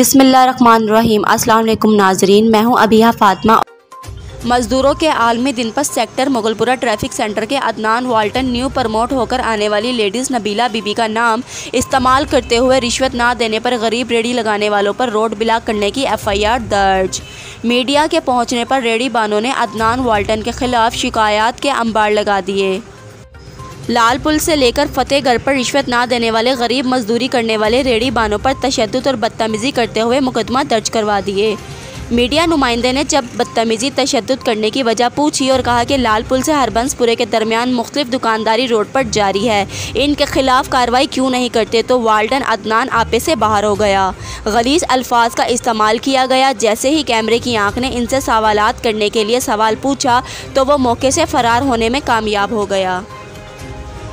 बिस्मिल्लाहिर्रहमानिर्रहीम। अस्सलाम वालेकुम नाजरीन, मैं हूं अबिया फ़ातिमा। मज़दूरों के आलमी दिन पर सेक्टर मुगलपुरा ट्रैफिक सेंटर के अदनान वाल्टन न्यू प्रमोट होकर आने वाली लेडीज़ नबीला बीबी का नाम इस्तेमाल करते हुए रिश्वत ना देने पर गरीब रेडी लगाने वालों पर रोड ब्लॉक करने की FIR दर्ज। मीडिया के पहुंचने पर रेडी बानों ने अदनान वाल्टन के खिलाफ शिकायत के अंबार लगा दिए। लाल पुल से लेकर फतेहगढ़ पर रिश्वत ना देने वाले गरीब मजदूरी करने वाले रेडी बानों पर तशद्दुद और बदतमीज़ी करते हुए मुकदमा दर्ज करवा दिए। मीडिया नुमाइंदे ने जब बदतमीज़ी तशद्दुद करने की वजह पूछी और कहा कि लाल पुल से हरबंसपुरे के दरमियान मुख्तलिफ दुकानदारी रोड पर जारी है, इनके खिलाफ कार्रवाई क्यों नहीं करते, तो वाल्टन अदनान आपे से बाहर हो गया। गलीज़ अल्फाज का इस्तेमाल किया गया। जैसे ही कैमरे की आंख ने इनसे सवालात करने के लिए सवाल पूछा तो वो मौके से फ़रार होने में कामयाब हो गया,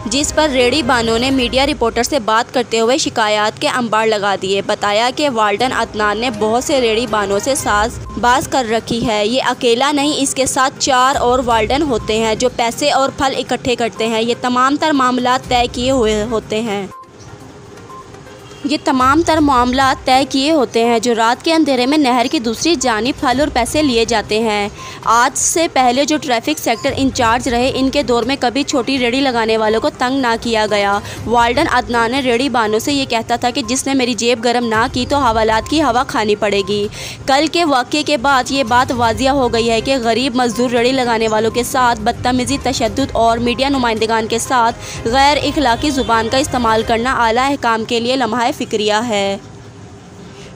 जिस पर रेडी बानों ने मीडिया रिपोर्टर से बात करते हुए शिकायत के अंबार लगा दिए। बताया कि वाल्टन अदनान ने बहुत से रेडी बानों से साज़बाज़ कर रखी है। ये अकेला नहीं, इसके साथ 4 और वाल्टन होते हैं जो पैसे और फल इकट्ठे करते हैं। ये तमाम तर मामला तय किए होते हैं जो रात के अंधेरे में नहर की दूसरी जानिब फल और पैसे लिए जाते हैं। आज से पहले जो ट्रैफिक सेक्टर इंचार्ज रहे, इनके दौर में कभी छोटी रेडी लगाने वालों को तंग ना किया गया। वाल्टन अदनान ने रेडी बानों से ये कहता था कि जिसने मेरी जेब गर्म ना की तो हवालात की हवा खानी पड़ेगी। कल के वाक़े के बाद ये बात वाजिया हो गई है कि गरीब मजदूर रेडी लगाने वालों के साथ बदतमीज़ी, तशद्दुद और मीडिया नुमाइंदगान के साथ गैर इखलाकी ज़ुबान का इस्तेमाल करना आला अहकाम के लिए लम्हा फ़िक्रिया है।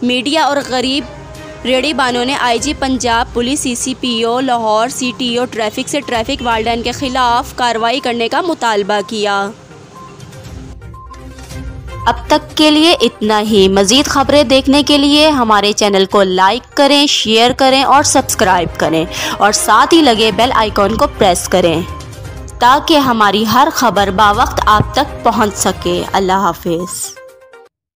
मीडिया और गरीब रेडी बानों ने IG Punjab police, CCPO Lahore, CTO traffic से ट्रैफिक वार्डन के खिलाफ कार्रवाई करने का मुतालबा किया। अब तक के लिए इतना ही। मज़ीद खबरें देखने के लिए हमारे चैनल को लाइक करें, शेयर करें और सब्सक्राइब करें और साथ ही लगे बेल आइकॉन को प्रेस करें ताकि हमारी हर खबर बावक्त आप तक पहुंच सके। अल्लाह हाफिज़।